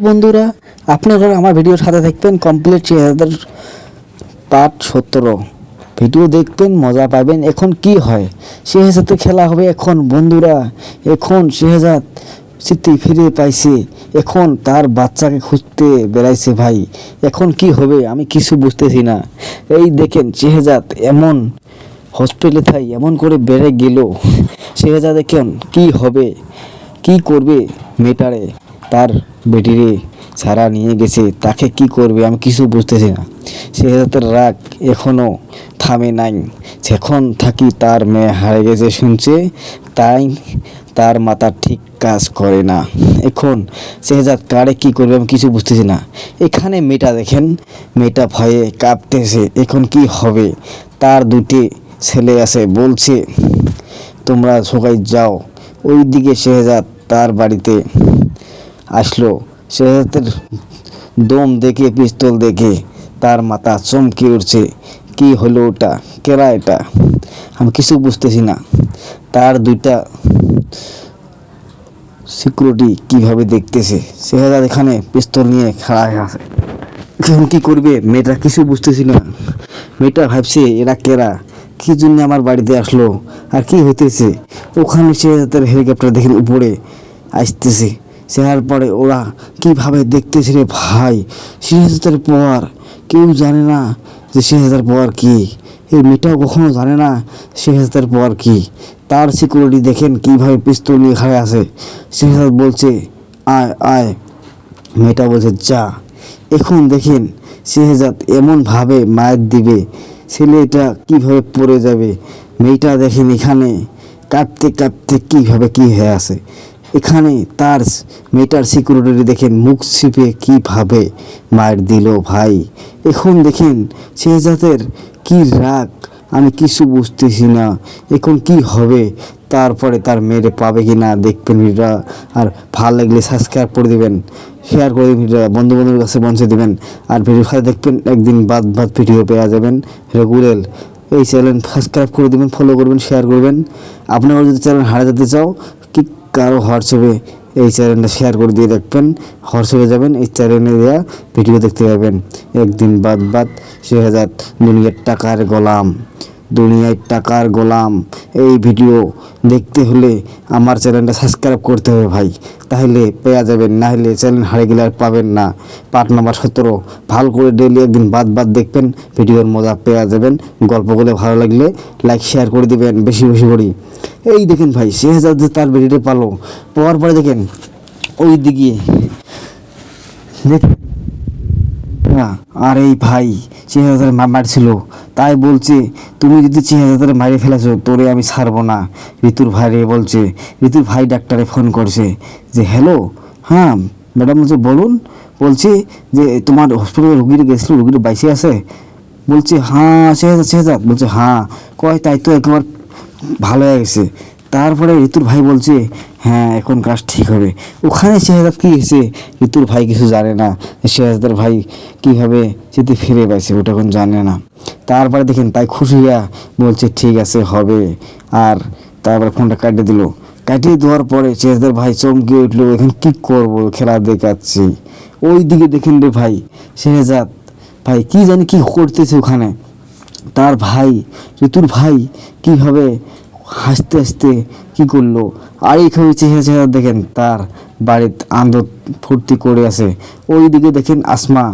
বন্ধুরা, আপনারা আমার ভিডিওর সাথে দেখবেন কমপ্লিট পার্ট 17 ভিডিও দেখবেন, মজা পাবেন। এখন কি হয়, শেহজাদে খেলা হবে। এখন বন্ধুরা, এখন শেহজাদ স্মৃতি ফিরে পাইছে। এখন তার বাচ্চাকে খুঁজতে বেড়াইছে ভাই। এখন কি হবে আমি কিছু বুঝতেছি না। এই দেখেন শেহজাদ এমন হসপিটালে থাই এমন করে বেড়ে গেল। শেহজাদ এখন কি হবে, কি করবে মেটারে, তার বেটিরে ছাড়া নিয়ে গেছে, তাকে কি করবে আমি কিছু বুঝতেছি না। শেহজাদের রাগ এখনও থামে নাই। যখন থাকি তার মেয়ে হারে গেছে শুনছে, তাই তার মাথা ঠিক কাজ করে না। এখন শেহজাদ কারে কি করবে আমি কিছু বুঝতেছি না। এখানে মেয়েটা দেখেন, মেয়েটা ভয়ে কাঁপতেছে। এখন কি হবে, তার দুটি ছেলে আছে, বলছে তোমরা সবাই যাও। ওইদিকে শেহজাদ তার বাড়িতে আসলো। শেহজাদের দম দেখে, পিস্তল দেখে তার মাথা চমকে উঠছে। কি হলো ওটা, কেরা এটা আমি কিছু বুঝতেছি না। তার দুইটা সিকিউরিটি কিভাবে দেখতেছে। শেহজাদ এখানে পিস্তল নিয়ে খাড়া হয়ে আছে। এখন কি করবে মেয়েটা কিছু বুঝতেছি না। মেয়েটা ভাবছে এরা কেরা, কি জন্য আমার বাড়িতে আসলো, আর কি হইতেছে। ওখানে শেহজাদের হেলিকপ্টার দেখেন উপরে আসতেছে। সেহার পরে ওরা কিভাবে দেখতেছে রে ভাই। শেহজাদের পাওয়ার কেউ জানে না যে শেহজাদের পাওয়ার কি। এই মেয়েটাও কখনো জানে না শেহজাদের পাওয়ার কি। তার সিকিউরিটি দেখেন কিভাবে পিস্তল নিয়ে খাড়া আছে। শেহজাদ বলছে আয় আয়, মেয়েটা বলছে যা। এখন দেখেন শেহজাদ এমনভাবে মায়ের দিবে, ছেলেটা কিভাবে পড়ে যাবে। মেয়েটা দেখেন এখানে কাঁপতে কাঁপতে কিভাবে কি হয়ে আছে। এখানে তার মেয়েটার সিকিউরিটি দেখেন মুখ ছিপে কিভাবে মার দিল ভাই। এখন দেখেন শেহজাদের কি রাগ আমি কিছু বুঝতেছি না। এখন কি হবে, তারপরে তার মেয়েরে পাবে কি না দেখবেন ভিডিওটা। আর ভালো লাগলে সাবস্ক্রাইব করে দিবেন, শেয়ার করে দিবেন, ভিডিওটা বন্ধু বান্ধবের কাছে পৌঁছে দিবেন। আর ভিডিও খাতে দেখবেন একদিন বাদ ভিডিও পেয়ে যাবেন রেগুলার। এই চ্যানেল সাবস্ক্রাইব করে দিবেন, ফলো করবেন, শেয়ার করবেন। আপনারা যদি চ্যানেল হারা যেতে চাও, কি কারো হোয়াটসঅ্যাপে এই চ্যানেলটা শেয়ার করে দিয়ে দেখবেন, হোয়াটসঅ্যাপে যাবেন, এই চ্যানেলে দেওয়া ভিডিও দেখতে পাবেন। একদিন বাদ শেহজাদ দুনিয়ার টাকার গোলাম, দুনিয়ায় টাকার গোলাম। এই ভিডিও দেখতে হলে আমার চ্যানেলটা সাবস্ক্রাইব করতে হবে ভাই, তাহলে পেয়ে যাবেন। না হলে চ্যানেল হারিয়ে গেলে আর পাবেন না। পার্ট নাম্বার 17 ভালো করে ডেইলি একদিন বাদ দেখবেন, ভিডিওর মজা পেয়ে যাবেন। গল্পগুলো ভালো লাগলে লাইক শেয়ার করে দিবেন বেশি বেশি করে। এই দেখেন ভাই শেহজাদ যে তার বেটিতে পালো, পাওয়ার পরে দেখেন ওই দিকে দেখেন না। আর এই ভাই শেহজাদের মারছিল, তাই বলছে তুমি যদি শেহজাদের মারে ফেলেছো তোরে আমি ছাড়বো না। ঋতুর ভাইরে বলছে, ঋতুর ভাই ডাক্তারে ফোন করছে যে হ্যালো, হ্যাঁ ম্যাডাম বলছে বলুন। বলছে যে তোমার হসপিটালে রুগীরা গেছিলো, রুগীরা বাইসে আছে। বলছে হ্যাঁ শেহজাদ বলছে হ্যাঁ। কয় তাই তো একবার ভালো হয়ে গেছে। তারপরে ঋতুর ভাই বলছে হ্যাঁ এখন কাজ ঠিক হবে। ওখানে শেহজাদ কী হয়েছে ঋতুর ভাই কিছু জানে না। শেহজাদের ভাই কীভাবে যেতে ফিরে পাইছে ওটা এখন জানে না। তারপরে দেখেন তাই খুশি হইয়া বলছে ঠিক আছে হবে। আর তারপরে ফোনটা কাটিয়ে দিল। কাটিয়ে দেওয়ার পরে শেহজাদের ভাই চমকে উঠলো, এখন কী করবো, খেলা দেখাচ্ছি। ওই দিকে দেখেন রে ভাই শেহজাদ ভাই কি জানি কি করতেছে ওখানে। তার ভাই ঋতুর ভাই কিভাবে হাসতে হাসতে কি করলো। আর এইভাবে চেহারা দেখেন তার বাড়িতে আনন্দ ফুর্তি করে আছে। ওই দিকে দেখেন আসমা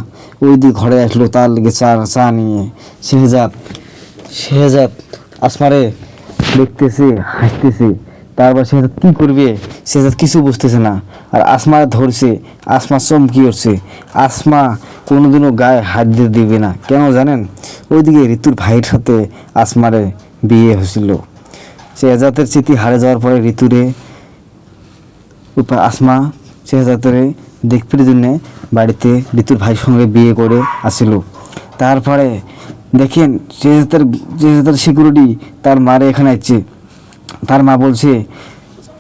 ওই দিকে ঘরে আসলো তার লেগে চা নিয়ে। শেহজাদ আসমারে দেখতেছে, হাসতেছে। তারপর শেহজাদ কী করবে, শেহজাদ কিছু বুঝতেছে না। আর আসমারে ধরছে, আসমা চমকি উঠছে। আসমা কোনোদিনও গায়ে হাত দিয়ে দিবে না, কেন জানেন? ওইদিকে ঋতুর ভাইয়ের সাথে আসমারে বিয়ে হয়েছিল। শেহজাদের স্মৃতি হারে যাওয়ার পরে ঋতুরে আসমা শেহজাদের দেখতে জন্য বাড়িতে ঋতুর ভাইয়ের সঙ্গে বিয়ে করে আসিল। তারপরে দেখেন শেহজাদের সিকিউরিটি তার মারে এখানে আসছে। তার মা বলছে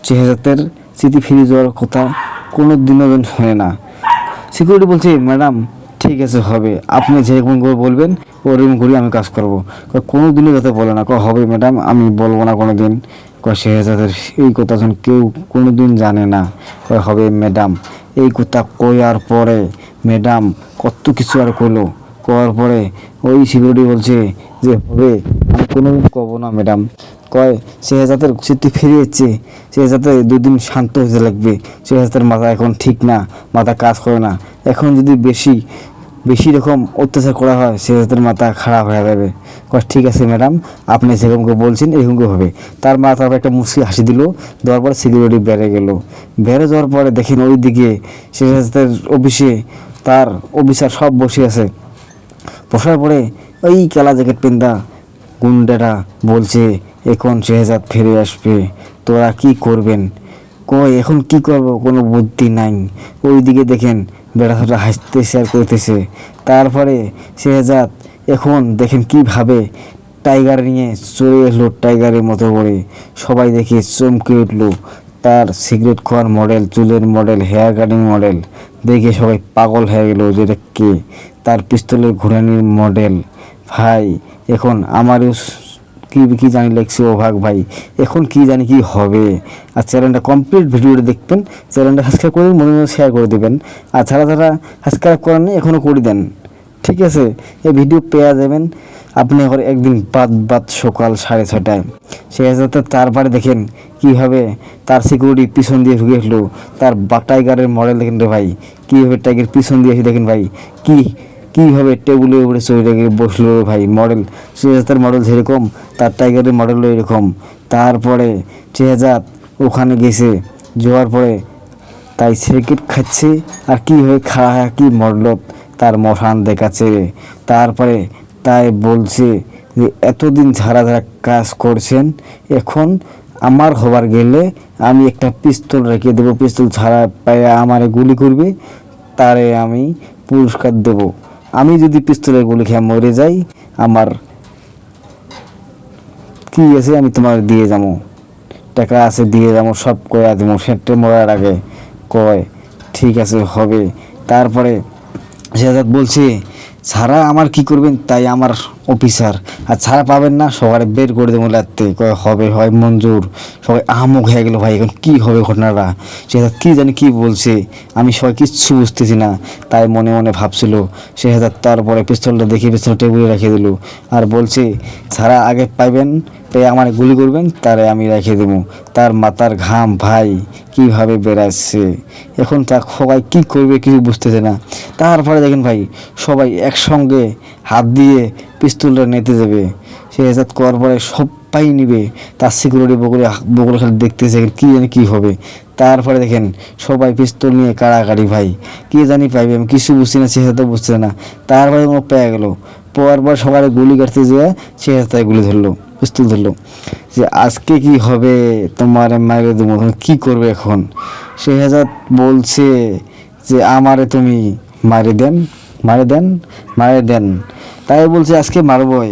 শেহজাদের স্মৃতি ফিরে যাওয়ার কথা কোনো দিনও শোনে না। সিকিউরিটি বলছে ম্যাডাম ঠিক আছে হবে, আপনি যেরকম করে বলবেন ওরকম করে আমি কাজ করবো। কোনো দিনও যাতে বলে না হবে ম্যাডাম, আমি বলবো না কোনো দিন। শেহজাদের এই কথা কেউ কোনো দিন জানে না, হবে ম্যাডাম। এই কথা কয়ার পরে ম্যাডাম কত কিছু আর কইলো, করার পরে ওই সিকিউরিটি বলছে যে হবে, আমি কোনোদিন কব না ম্যাডাম। কয় শেহজাদের স্মৃতি ফিরিয়েছে, শেহজাদের 2 দিন শান্ত হতে লাগবে, শেহজাদের মাথা এখন ঠিক না, মাথা কাজ করে না, এখন যদি বেশি বেশি রকম অত্যাচার করা হয় শেহজাদের মাথা খারাপ হয়ে যাবে। কয় ঠিক আছে ম্যাডাম, আপনি যেরকমকে বলছেন এরকমকে হবে। তার মা তারপর একটা মুচকি হাসি দিল, দেওয়ার পরে সিকিউরিটি বেড়ে গেল। বেড়ে যাওয়ার পরে দেখেন ওই দিকে শেহজাদের অফিসে তার অফিসার সব বসে আছে। বসার পরে ওই কালা জ্যাকেট পেন্দা গুন্ডারা বলছে এখন শেহজাদ ফিরে আসবে, তোরা কি করবেন? কই এখন কি করব, কোনো বুদ্ধি নাই। ওইদিকে দেখেন বেড়াটা হাসতেছে আর করতেছে। তারপরে শেহজাদ এখন দেখেন কিভাবে টাইগার নিয়ে চলে এলো, টাইগারের মতো করে সবাই দেখে চমকে উঠলো। তার সিগারেট খাওয়ার মডেল, চুলের মডেল, হেয়ার কাটিং মডেল দেখে সবাই পাগল হয়ে গেল যে এটা কে। তার পিস্তলের ঘোরানির মডেল। ভাই এখন আমারও কি কি জানি লাগছে অবাক ভাই, এখন কি জানি কি হবে। আর চ্যানেলটা কমপ্লিট ভিডিওটা দেখবেন, চ্যানেলটা সাবস্ক্রাইব করে মনে মনে শেয়ার করে দেবেন। আর যারা যারা সাবস্ক্রাইব করেন নি এখনও করে দেন, ঠিক আছে? এই ভিডিও পেয়ে যাবেন আপনি এখন একদিন বাদ সকাল 6:30টায়। শেহজাদের তারপরে দেখেন কীভাবে তার সিকিউরিটি পিছন দিয়ে ঢুকে এসলো। তার টাইগারের মডেল দেখেন রে ভাই, কীভাবে টাইগার পিছন দিয়ে এসে দেখেন ভাই কীভাবে টেবিলের উপরে চড়ে বসলো ভাই। মডেল শেহজাদের মডেল যেরকম তার টাইগারের মডেলও এরকম। তারপরে শেহজাদ ওখানে গেছে, যাওয়ার পরে তাই সিগারেট খাচ্ছে আর কীভাবে খাওয়া কি মডলত তার মশান দেখাচ্ছে। তারপরে তাই বলছে যে এতদিন যারা যারা কাজ করছেন এখন আমার হবার গেলে আমি একটা পিস্তল রেখে দেবো, পিস্তল ছাড়া পায়ে আমারে গুলি করবে তারে আমি পুরস্কার দেব। আমি যদি পিস্তলের গুলি খেয়ে মরে যাই আমার কি আছে, আমি তোমার দিয়ে যাবো, টাকা আছে দিয়ে যাবো, সব কয়া দেবো সেটে মরার আগে। কয় ঠিক আছে হবে। তারপরে শেহজাদ বলছে ছাড়া আমার কি করবেন, তাই আমার অফিসার, আর ছাড়া পাবেন না সবাই বের করে দেবো লাগতে। কয় হবে, হয় মঞ্জুর। সবাই আহামক হয়ে গেল ভাই, এখন কি হবে ঘটনাটা। শেহজাদ কি জানি কি বলছে, আমি সবাই কিচ্ছু বুঝতেছি না। তাই মনে মনে ভাবছিল শেহজাদ। তারপরে পিস্তলটা দেখে পিস্তল টেবিলে রেখে দিল আর বলছে ছাড়া আগে পাইবেন, তাই আমার গুলি করবেন তারে আমি রেখে দেবো। তার মাথার ঘাম ভাই কিভাবে বেড়াচ্ছে, এখন তা সবাই কী করবে কিছু বুঝতেছে না। তারপরে দেখেন ভাই সবাই একসঙ্গে হাত দিয়ে পিস্তলটা নিতে যাবে। শেহজাদ করার পরে সবাই নিবে, তার সিকিউরিটি বকুলে খালি দেখতেছে কী জানি কী হবে। তারপরে দেখেন সবাই পিস্তল নিয়ে কাড়াকাড়ি ভাই, কে জানি পাইবে, আমি কিছু বুঝছি না, শেহজাদ বুঝছে না। তারপরে কোনো পেয়ে গেল, পাওয়ার পর সবাই গুলি কাটতে যেয়ে শেহজাদ গুলি ধরলো, পিস্তল ধরলো যে আজকে কি হবে, তোমার মায়ের দেবো, কী করবে এখন। শেহজাদ বলছে যে আমারে তুমি মারি দেন, মারি দেন। তাই বলছে আজকে মারবই।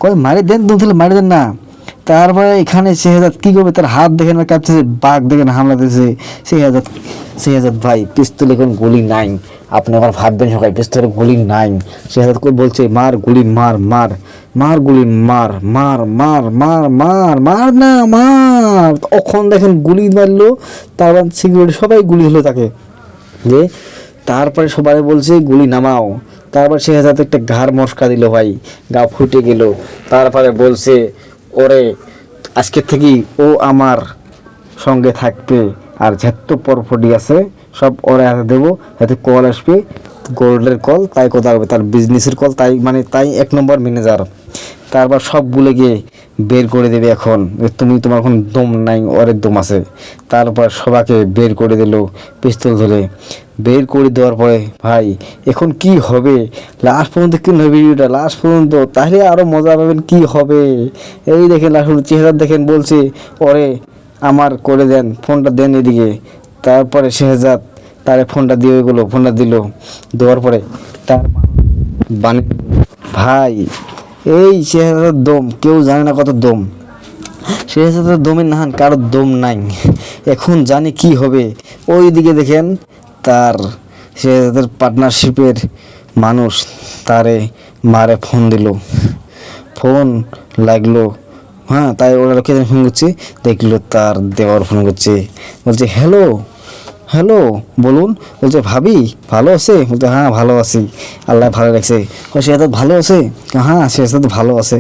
কয় মারি দেন, তুমি তাহলে মারি দেন না। তারপরে এখানে শেহজাদ কী করবে, তার হাত দেখেন না কাঁপতেছে, বাঘ দেখেন হামলা দিতেছে। শেহজাদ ভাই পিস্তল এখন গুলি নাই, আপনি আবার ভাববেন সবাই পিস্তলের গুলি নাই। শেহজাদ বলছে মার গুলি মার গুলি মার না মার। তখন দেখেন গুলি মারলো, তারপর সিকিউরিটি সবাই গুলি হলো তাকে যে। তারপরে সবাই বলছে গুলি নামাও। তারপর শেহজাদ একটা ঘাড় মশকা দিল ভাই, গা ফুটে গেল। তারপরে বলছে ওরে আজকে থেকেই ও আমার সঙ্গে থাকবে, আর যত প্রপার্টি আছে সব ওরে হাতে দেবো, যাতে কল আসবে গোল্ডের কল, তাই কথা হবে তার বিজনেসের কল, তাই 1 নম্বর ম্যানেজার। তারপর সবগুলোকে বের করে দেবে এখন, তোমার এখন দম নাই, ওরের দম আছে। তারপর সবাইকে বের করে দিল পিস্তল ধরে। বের করে দেওয়ার পরে ভাই এখন কি হবে, লাস্ট পর্যন্ত কি হবে ভিডিওটা লাস্ট পর্যন্ত, তাহলে আরও মজা পাবেন কি হবে। এই দেখেন লাস্ট চেহারা দেখেন, বলছে ওরে আমার করে দেন, ফোনটা দেন এদিকে। তারপরে শেহজাদ তারে ফোনটা দিয়ে গেলো, ফোনটা দিল, দেওয়ার পরে তার ভাই এই শেহজাদের দম কেউ জানে না কত দম। শেহজাদের দমের নাহান কারোর দম নাই, এখন জানি কি হবে। ওই দিকে দেখেন তার শেহজাদের পার্টনারশিপের মানুষ তারে মারে ফোন দিল, ফোন লাগলো। হ্যাঁ তাই ওরা কে ফোন করছে, দেখলো তার দেওয়ার ফোন করছে, বলছে হ্যালো হ্যালো, বলুন। বলছে ভাবি ভালো আছে? বলতে হ্যাঁ ভালো আছি, আল্লাহ ভালো রাখছে। শেহজাদ ভালো আছে? হ্যাঁ শেহজাদ ভালো আছে।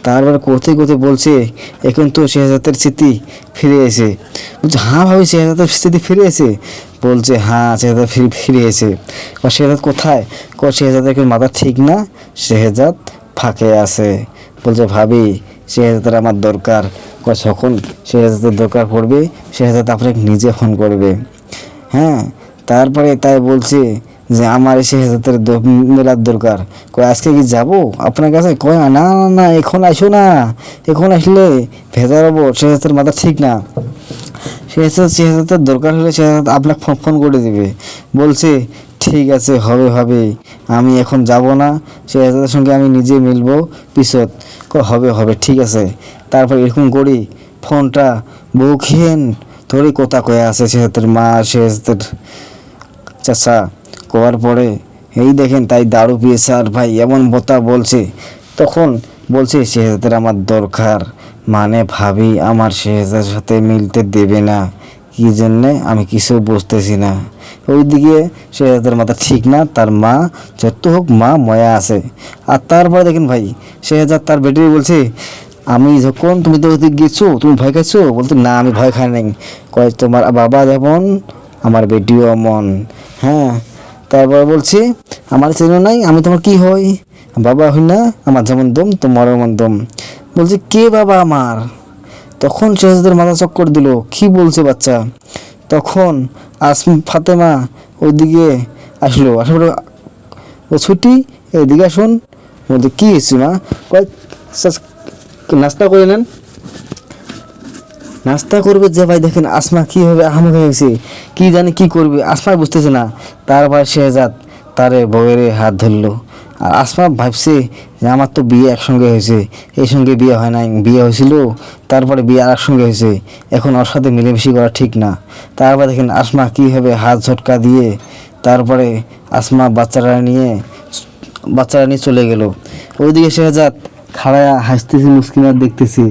তারপরে করতে করতে বলছে এখন তো শেহজাদের স্মৃতি ফিরে এসে। বলছে হ্যাঁ ভাবি শেহজাদের স্মৃতি ফিরে এসে? বলছে হ্যাঁ শেহজাদ ফিরে এসে। শেহজাদ কোথায়? শেহজাদের এখন মাথা ঠিক না, শেহজাদ ফাঁকে আছে। বলছে ভাবি শেহজাদের আমার দরকার। যখন শেহজাদের দরকার পড়বে শেহজাদ আপনাকে নিজে ফোন করবে। হ্যাঁ, তারপরে তাই বলছে যে আমার এসে শেহজাদের মেলার দরকার। আজকে কি যাব আপনার কাছে? কয় না না না এখন আসো না, এখন আসলে ভেজা হবো, শেহজাদের মাথা ঠিক না। শেহজাদের দরকার হলে শেহজাদ আপনাকে ফোন করে দেবে। বলছে ঠিক আছে হবে হবে, আমি এখন যাব না, শেহজাদের সঙ্গে আমি নিজে মিলবো পিছত। হবে হবে ঠিক আছে। তারপর এরকম করি ফোনটা বউখিয়েন ধরে কথা কয়ে আছে শেহজাদের মা, শেহজাদের চাচা। কোয়ার পরে এই দেখেন তাই দারু পিয়েছে আর ভাই এমন বতা বলছে। তখন বলছে শেহজাদের আমার দরকার, মানে ভাবি আমার শেহজাদের সাথে মিলতে দেবে না, কি জন্যে আমি কিছু বুঝতেছি না। ওইদিকে শেহজাদের মাথা ঠিক না, তার মা যত হোক মা ময়া আছে। আর তারপরে দেখেন ভাই শেহজাদ তার বেটি বলছে আমি যখন তুমি তো ওদিকে গেছো তুমি ভয় খাইছো? বলতে না আমি ভয় খাই নাই। কয় তোমার বাবা যেমন আমার বেটিও অমন। হ্যাঁ, তারপর বলছি আমার চেনো নাই, আমি তোমার কি হই? বাবা হই না, আমার যেমন দম তোমারও এমন দম। বলছে কে বাবা আমার? তখন শেহজাদের মাথা চক্কর দিল, কি বলছে বাচ্চা? তখন ফাতেমা ওইদিকে আসলো, আসার পরে ও ছুটি এদিকে আসুন। বলতে কী হয়েছে মা? কয় নাস্তা করে নেন। নাস্তা করবে যে ভাই দেখেন আসমা কীভাবে আহামক হয়ে গেছে, কী জানি কী করবে আসমা বুঝতেছে না। তারপর শেহজাদ তারে বউয়ের হাত ধরলো। আর আসমা ভাবছে যে আমার তো বিয়ে একসঙ্গে হয়েছে, এই সঙ্গে বিয়ে হয় নাই, বিয়ে হয়েছিল তারপরে বিয়ে আর একসঙ্গে হয়েছে, এখন ওর সাথে মিলেমিশি করা ঠিক না। তারপর দেখেন আসমা কীভাবে হাত ঝটকা দিয়ে তারপরে আসমা বাচ্চারা নিয়ে চলে গেল। ওইদিকে শেহজাদ খাড়ায় হাসতেছে, মুসকিনার দেখতেছে।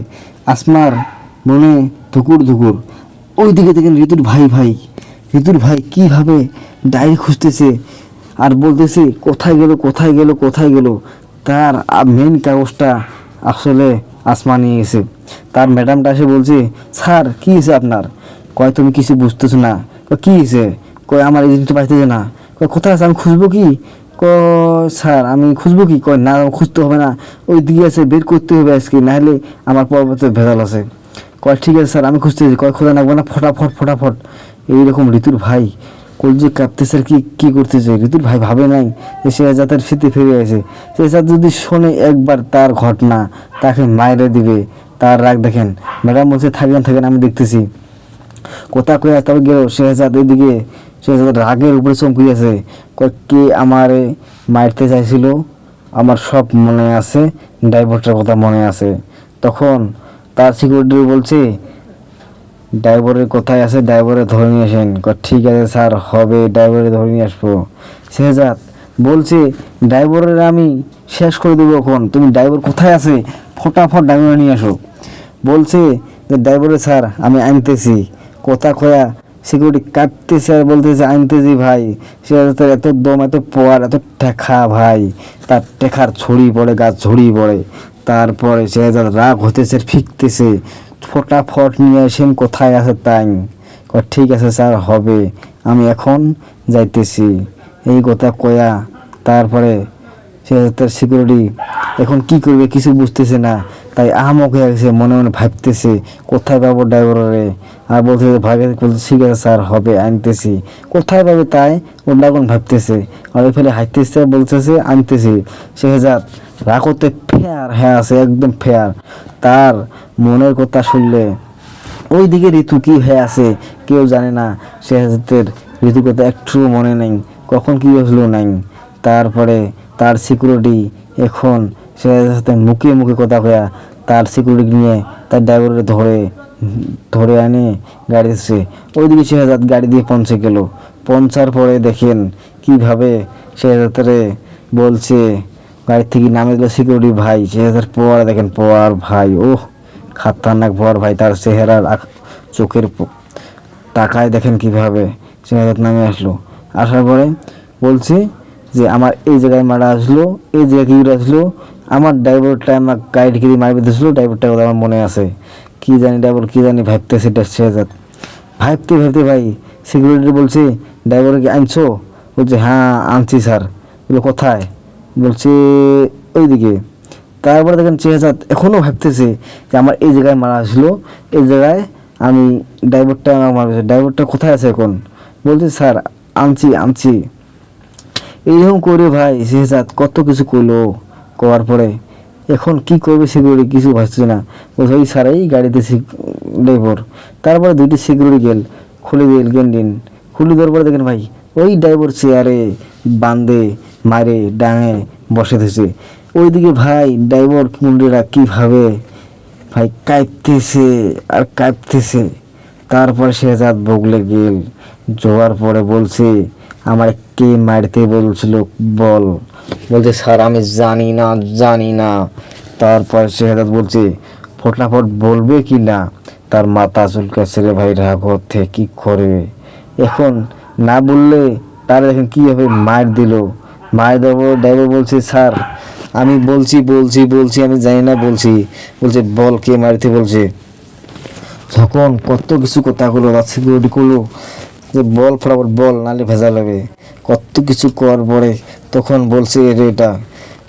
আসমার মনে ধুকুর ধুকুর। ওইদিকে দেখেন ঋতুর ভাই কীভাবে ডায়েরি খুঁজতেছে আর বলতেছে কোথায় গেল কোথায় গেল কোথায় গেল। তার মেন কাগজটা আসলে আসমা নিয়ে গেছে। তার ম্যাডামটা এসে বলছে স্যার কী হয়েছে আপনার? কয় তুমি কিছু বুঝতেছো না। কী হয়েছে? কয় আমার এই জিনিসটা পাইতেছে না। কয় কোথায় আছে আমি খুঁজবো কি? স্যার আমি খুঁজবো কি? কয় না খুঁজতে হবে না, ওই দিকে আছে বের করতে হবে আজকে, নাহলে আমার পরবর্তী ভেজাল আছে। কয় ঠিক আছে স্যার আমি খুঁজতেছি। কয় খোঁজা লাগবে না, ফটাফট। এইরকম ঋতুর ভাই কলজে কাঁপতেছে আর কি করতেছে। ঋতুর ভাই ভাবে নাই যে শেহজাদের স্মৃতি ফিরে গেছে। শেহজাদ যদি শোনে একবার তার ঘটনা তাকে মাইরে দিবে। তার রাগ দেখেন। ম্যাডাম বলছে থাকেন আমি দেখতেছি। কোথা কয়ে তবে গেল শেহজাদ ওইদিকে। শেহজাদ রাগের উপরে চমকিয়েছে। কে আমারে মারতে চাইছিল আমার সব মনে আছে, ড্রাইভারটার কথা মনে আছে। তখন তার সিকিউরিটি বলছে ড্রাইভারের কোথায় আছে, ড্রাইভারে ধরে নিয়ে আসেন। ঠিক আছে স্যার হবে, ড্রাইভারে ধরে নিয়ে আসবো। শেহজাদ বলছে ড্রাইভারের আমি শেষ করে দেবো এখন, তুমি ড্রাইভার কোথায় আছে ফটাফট ড্রাইভারে নিয়ে আসো। বলছে যে ড্রাইভারে স্যার আমি আনতেছি। কথা কয়া সিকিউরিটি কাটতেছে আর বলতেছে আনতেছি ভাই। শেহজাদের এত দম, এত পোয়ার, এত টেখা ভাই, তার টেখার ছড়িয়ে পড়ে, গাছ ছড়িয়ে পড়ে। তারপরে শেহজাদ রাগ হতেছে, ফিকতেছে, ফটাফট নিয়ে আসেন কোথায় আছে তাই। ঠিক আছে স্যার হবে, আমি এখন যাইতেছি। এই কথা কয়া তারপরে শেহজাদের সিকিউরিটি এখন কি করবে কিছু বুঝতেছে না, তাই আহামক হয়ে গেছে, মনে মনে ভাবতেছে কোথায় পাবো ড্রাইভারে। আর বলতেছে ভাগে বলতে ঠিক আছে স্যার হবে আনতেছি। কোথায় পাবে তাই ওটা এখন ভাবতেছে। আর ওই ফেলে হাঁটতেছে বলতেছে আনতেছি। শেহজাদ রাগ করতে ফেয়ার হ্যাঁ আছে একদম ফেয়ার। তার মনের কথা শুনলে ওই দিকে ঋতু কি হয়ে আছে কেউ জানে না। শেহজাদের ঋতুর কথা একটু মনে নেই, কখন কি হলো নাই। তারপরে তার সিকিউরিটি এখন শেহজাদের সাথে মুখে কথা কয়া তার সিকিউরিটি নিয়ে তার ড্রাইভারের ধরে আনে গাড়ি দিচ্ছে। ওইদিকে শেহজাদ গাড়ি দিয়ে পৌঁছে গেল। পৌঁছার পরে দেখেন কিভাবে শেহজাদরে বলছে গাড়ি থেকে নামে দিল সিকিউরিটি ভাই। শেহজাদের পর দেখেন পর ভাই, ওহ খাতারনাক পর ভাই। তার চেহারার চোখের তাকায় দেখেন কিভাবে শেহজাদ নামে আসলো। আসার পরে বলছে যে আমার এই জায়গায় মারা আসলো, এই জায়গায় কী আসলো, আমার ড্রাইভারটা আমার গাড়ি ঢিকে মারবে দিয়েছিল, ড্রাইভারটার কথা আমার মনে আছে। কী জানি ড্রাইভার কী জানি ভাবতেছে শেহজাদ। ভাবতে ভাবতে ভাই সিকিউরিটি বলছে, ড্রাইভারকে আনছো? বলছে হ্যাঁ আনছি স্যার। বলে কোথায়? বলছে ওইদিকে। তারপরে দেখেন শেহজাদ এখনও ভাবতেছে যে আমার এই জায়গায় মারা আসলো, এই জায়গায় আমি ড্রাইভারটা আমার মারবে, ড্রাইভারটা কোথায় আছে এখন? বলছে স্যার আনছি আনছি। এইরকম করে ভাই শেহজাদ কত কিছু করলো, করার পরে এখন কি করবে সিকিউরিটি কিছু ভাবছে না। বলছে ওই স্যার এই গাড়িতে ড্রাইভার। তারপরে দুইটি সিকিউরিটি গেল, খুলে দিল গেন্ডিন, খুলে দেওয়ার পরে দেখেন ভাই ওই ড্রাইভার চেয়ারে বান্ধে মারে ডাঙে বসে থেছে। ওইদিকে ভাই ড্রাইভার মুন্ডেরা কীভাবে ভাই কাঁপতেছে আর কাঁপতেছে। তারপরে শেহজাদ বগলে গেল, যাওয়ার পরে বলছে আমার কে মারতে বলছিল বল। বলছে স্যার আমি জানি না জানি না। তারপর শেহজাদ বলছে ফটাফট বলবে কি না? তার মাথা চুলকাচ্ছে রে ভাই রাগ হচ্ছে, কী করবে এখন? না বললে তারা এখন কীভাবে মার দিল। মার দেবো। ড্রাইভার বলছে স্যার আমি বলছি বলছি বলছি আমি জানি না বলছি। বলছে বল কে মারতে বলছে। যখন কত কিছু কথা হলো, তার সিকিউরিটি করলো যে বল ফটাফট বল নালে ভেজাল হবে। কত কিছু করার পরে তখন বলছে এটা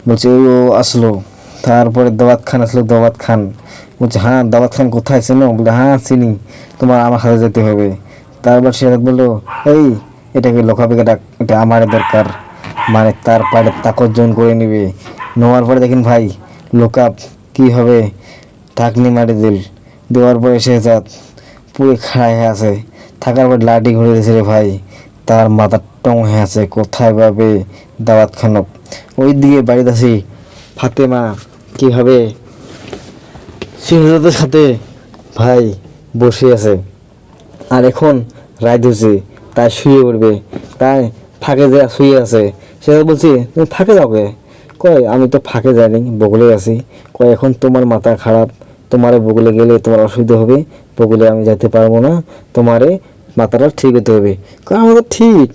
বলছে ওই ও আসলো। তারপরে দাওয়াত খান আসলো, দাওয়াত খান। বলছে হ্যাঁ দাওয়াত খান কোথায় চেনো? বলে হ্যাঁ চিনি, তোমার আমার সাথে যেতে হবে। তারপর সে বললো এই এটাকে লোকাপিকে ডাক, এটা আমার দরকার। মানে তার পাড়ে তাকত জয়েন করে নিবে। নেওয়ার পরে দেখেন ভাই লোকাপ কী হবে, ঢাকনি মারি দিল। দেওয়ার পরে শেহজাদ পুরো খাড়াই হয়ে আছে, থাকার পর লাঠি ঘুরে দিয়েছে রে ভাই। তার মাথা টং হয়ে আছে, কোথায় পাবে দাওয়াত খানক। ওই দিকে বাড়িতে আসি ফাতেমা কীভাবে শেহজাদের সাথে ভাই বসে আছে। আর এখন রাত হয়েছে, তাই শুয়ে পড়বে, তাই ফাঁকে যা শুয়ে আছে। সে বলছি তুমি ফাঁকে যাও কে? কয় আমি তো ফাঁকে যাইনি, বগলে আছি। কয় এখন তোমার মাথা খারাপ, তোমারে বগলে গেলে তোমার অসুবিধা হবে, বগলে আমি যাইতে পারবো না, তোমারে মাথাটা ঠিক হতে হবে। কয় আমার মাথা ঠিক,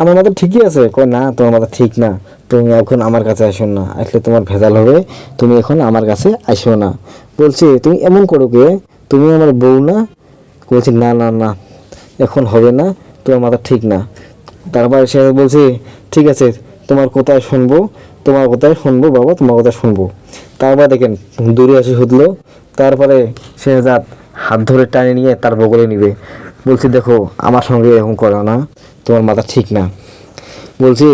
আমার মাথা ঠিকই আছে। কয় না তোমার মাথা ঠিক না, তুমি এখন আমার কাছে আসো না, আসলে তোমার ভেজাল হবে, তুমি এখন আমার কাছে আসো না। বলছে তুমি এমন করো কে, তুমি আমার বউ না? বলছি না না না এখন হবে না, তোমার মাথা ঠিক না। তারপর সে বলছে ঠিক আছে তোমার কোথায় শুনবো, তোমার কোথায় শুনবো বাবা, তোমার কথা শুনবো। তারপর দেখেন দূরে আসি হুদলো। তারপরে শেহজাদ হাত ধরে টানে নিয়ে তার বগলে নিবে। বলছে দেখো আমার সঙ্গে এরকম করো না, তোমার মাথা ঠিক না। বলছে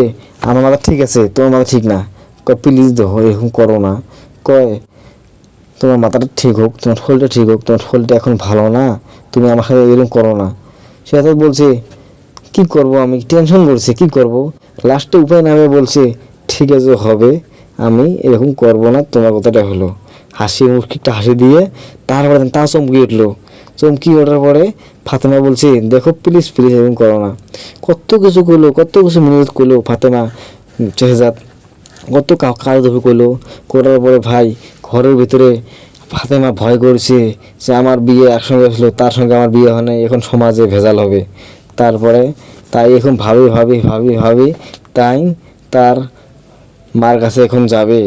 আমার মাথা ঠিক আছে, তোমার মাথা ঠিক না। কয় প্লিজ দেখো এরকম করো না। কয় তোমার মাথাটা ঠিক হোক, তোমার শরীরটা ঠিক হোক, তোমার শরীরটা এখন ভালো না, তুমি আমার সাথে এরকম করো না। সে বলছে কি করব, আমি টেনশন করছি কি করব। লাস্টে উপায় নামে বলছে ঠিক আছে হবে, আমি এরকম করব না, তোমার কথাটা হলো। হাসি মুখটা হাসি দিয়ে তারপরে তা চমকি উঠলো। চমকি ওঠার পরে ফাতেমা বলছে দেখো প্লিজ প্লিজ এরকম করো না। কত কিছু করলো, কত কিছু মেহনত করলো ফাতেমা। শেহজাদ কত কাজ ধরে করলো, করার পরে ভাই ঘরের ভিতরে ফাতেমা ভয় করছে যে আমার বিয়ে একসঙ্গে আসলো, তার সঙ্গে আমার বিয়ে হয় না, এখন সমাজে ভেজাল হবে। তারপরে তাই এখন ভাবি ভাবি ভাবি ভাবি তাই তার মার কাছে এখন যাবে।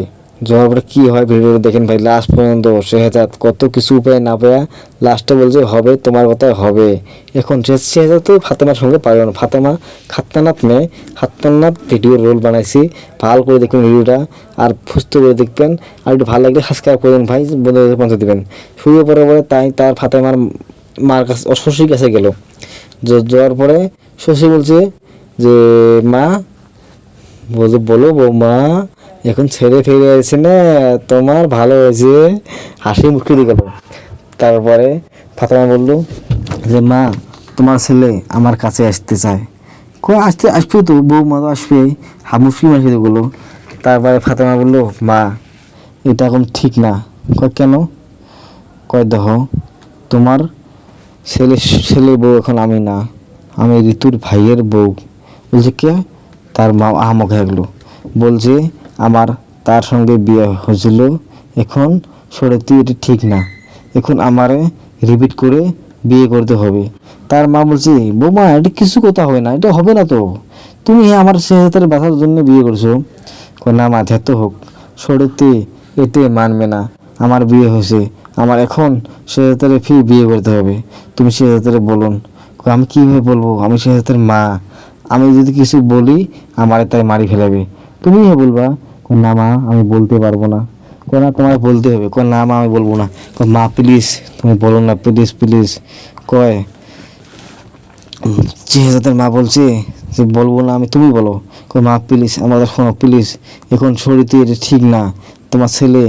যাওয়ার পরে কী হয় ভিডিওটা দেখেন ভাই লাস্ট পর্যন্ত। শেহজাদ কত কিছু উপায় না পেয়ে লাস্টে বলছে হবে, তোমার কথায় হবে। এখন শেহজাদ তো ফাতেমার সঙ্গে পারবে না। ফাতেমা খাত্তানাত মেয়ে, খাত্তানাত ভিডিওর রোল বানাইছি, ভালো করে দেখবেন ভিডিওটা আর সুস্থ করে দেখবেন। আর একটু ভালো লাগলে সাবস্ক্রাইব করবেন ভাই, বন্ধুদের পৌঁছে দেবেন। শুয়ে পরে পরে তাই তার ফাতেমার মার কাছে শশীর কাছে গেল। যাওয়ার পরে শশী বলছে যে মা, বলছে বলো বৌমা এখন ছেড়ে ফিরে এসেছে না, তোমার ভালো হয়েছে, হাসি মুখে দিয়ে গেল। তারপরে ফাতেমা বলল যে মা তোমার ছেলে আমার কাছে আসতে চায়। কয় আসবে তো বৌমা, তো আসবে, মুসলিম আসবে এগুলো। তারপরে ফাতেমা বলল মা এটা এখন ঠিক না। কয় কেন? কয় দেখো তোমার ছেলে বউ এখন আমি না, আমি ঋতুর ভাইয়ের বউ। বলছে কে? তার মা আহমক হয়ে গেলো। বলছে আমার তার সঙ্গে বিয়ে হয়েছিল, এখন সত্যি এটা ঠিক না, এখন আমারে রিপিট করে বিয়ে করতে হবে। তার মা বলছে, বৌমা এটা কিছু কথা হবে না, এটা হবে না তো, তুমি আমার শেহজাদের বাঁচার জন্য বিয়ে করছো। কয় না মা, ধ্যাত হোক, শরীরতে এতে মানবে না, আমার বিয়ে হয়েছে, আমার এখন শেহজাদের ফির বিয়ে করতে হবে, তুমি শেহজাদের বলুন। কয় আমি কীভাবে বলবো, আমি শেহজাদের মা, আমি যদি কিছু বলি আমার তাই মারি ফেলাবে, তুমি বলবা। কয় না মা, আমি বলতে পারবো না। কয় না তোমার বলতে হবে। কয় না মা, আমি বলবো না। কয় মা প্লিজ তুমি বলো না, প্লিজ প্লিজ। কয় শেহজাদের মা বলছে যে বলবো না আমি, তুমি বলো। কয় মা প্লিজ আমাদের শোনো প্লিজ, এখন শরীরতে এটা ঠিক না, তোমার ছেলে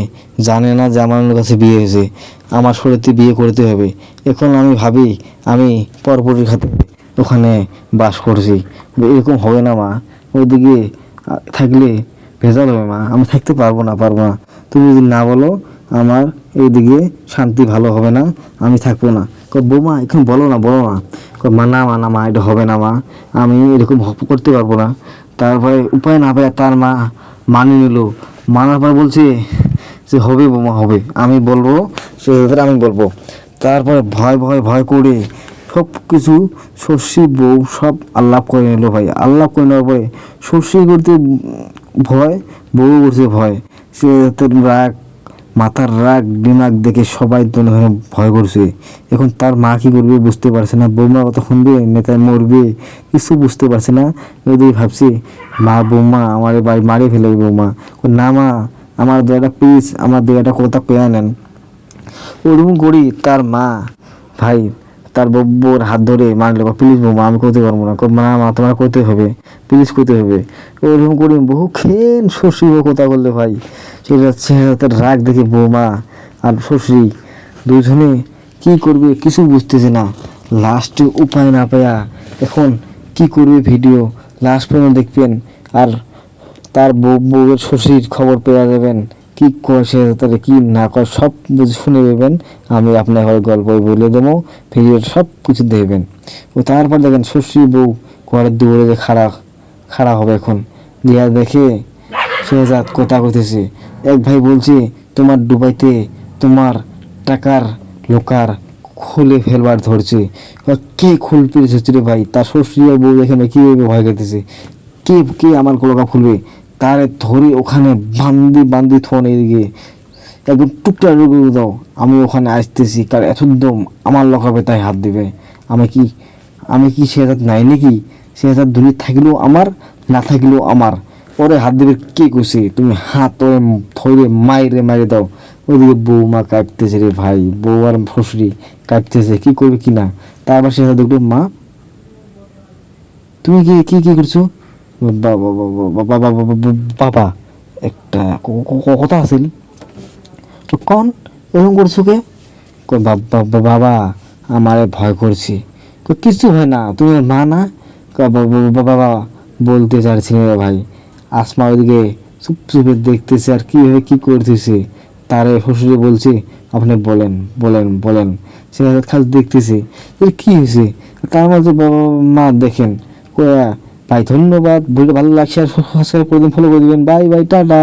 জানে না যে আমার কাছে বিয়ে হয়েছে, আমার শরীরতে বিয়ে করতে হবে। এখন আমি ভাবি আমি পরপরের খাতে ওখানে বাস করছি, এরকম হবে না মা, ওইদিকে থাকলে ভেজাল হবে মা, আমি থাকতে পারবো না, পারবো না, তুমি যদি না বলো আমার এইদিকে শান্তি ভালো হবে না, আমি থাকবো না। কয় বৌমা এখন বলো না, বলো না। কয় মা না, মা না মা, এটা হবে না মা, আমি এরকম করতে পারবো না। তারপরে উপায় না পেয়ে তার মা মানিয়ে নিল, মানার পর বলছে যে হবে বৌমা হবে, আমি বলবো, সে আমি বলবো। তারপরে ভয় ভয় ভয় করে সব কিছু শশী বউ সব আল্লাপ করে নিল ভাই। আল্লাপ করে নেওয়ার পরে শশী করতে ভয়, বউ করছে ভয়, সে রাগ, মাথার রাগ দিমাগ দেখে সবাই তো ভয় করছে। এখন তার মা কি করবে বুঝতে পারছে না, বৌমা কথা শুনবে নেতায় মরবে কিছু বুঝতে পারছে না। ওইদিকে ভাবছে মা বৌমা আমার বাড়ি মারিয়ে ফেলবে বৌমা। না মা, আমার দেয়াটা প্লিজ, আমার দেয়াটা কথা পেয়ে নেন। ওরকম করি তার মা ভাই তার বউর হাত ধরে মারলে, প্লিজ বৌমা আমি করতে পারবো না। না মা তোমার করতে হবে, প্লিজ করতে হবে। ওরকম করি বহু খেন শশী কথা বললে ভাই, সেটা তার রাগ দেখে বৌমা আর শশী দুজনে কি করবে কিছু বুঝতেছে না। লাস্টে উপায় না পায়া এখন কি করবে ভিডিও লাস্ট পর্যন্ত দেখবেন, আর তার বউয়ের শশীর খবর পেয়ে যাবেন, কি কয় সে তাদের কি না কয় সব শুনে দেবেন। আমি আপনার ঘরে গল্প বলে দেবো, ভিডিওটা সব কিছু দেখবেন। ও তারপর দেখেন শশী বউ ঘরের দুয়ারে যে খাড়া হবে এখন, দিয়া দেখে শেহজাদ কথা কইতেছে। এক ভাই বলছে তোমার ডুবাইতে তোমার টাকার লোকার খুলে ফেলবার ধরছে। কে খুল পেরেছে রে ভাই, তার শশী আর বউ দেখে কীভাবে ভয় খেতেছে, কে কে আমার লোকা খুলবে, তারে ধরে ওখানে বান্দি থন, এদিকে একদম টুকটা রুগু দাও, আমি ওখানে আসতেছি, কার এত দম আমার লকাবে তাই হাত দিবে। আমি কি শেহজাদ নাই নাকি, শেহজাদ দুনিয়া থাকলেও আমার, না থাকলেও আমার, ওরে হাত দিবে কে কইছে, তুমি হাত ওরে ধরে মাইরে দাও। ওইদিকে বৌমা কাঁপতেছে রে ভাই, বউ আর শ্বশুরি কাঁপতেছে কি করবে কি না। তারপর শেহজাদ দেখলো মা তুমি কি কি কি করছো, বাবা একটা কথা আছিল, কন এরকম করছো কে। বাবা আমারে ভয় করছি। কিছু হয় না, তুমি মা না। বাবা বলতে চাচ্ছি না ভাই। আসমা ওইদিকে চুপ চুপে দেখতেছে আর কীভাবে কী করতেছে, তারে শ্বশুরে বলছে আপনি বলেন বলেন বলেন। সে খালি দেখতেছে কী হয়েছে। তার মাঝে বাবা মা দেখেন কয়া ভাই ধন্যবাদ, ভিডিও ভালো লাগছে আর সাবস্ক্রাইব করে দিন, ফলো করে দিবেন, বাই বাই টাটা।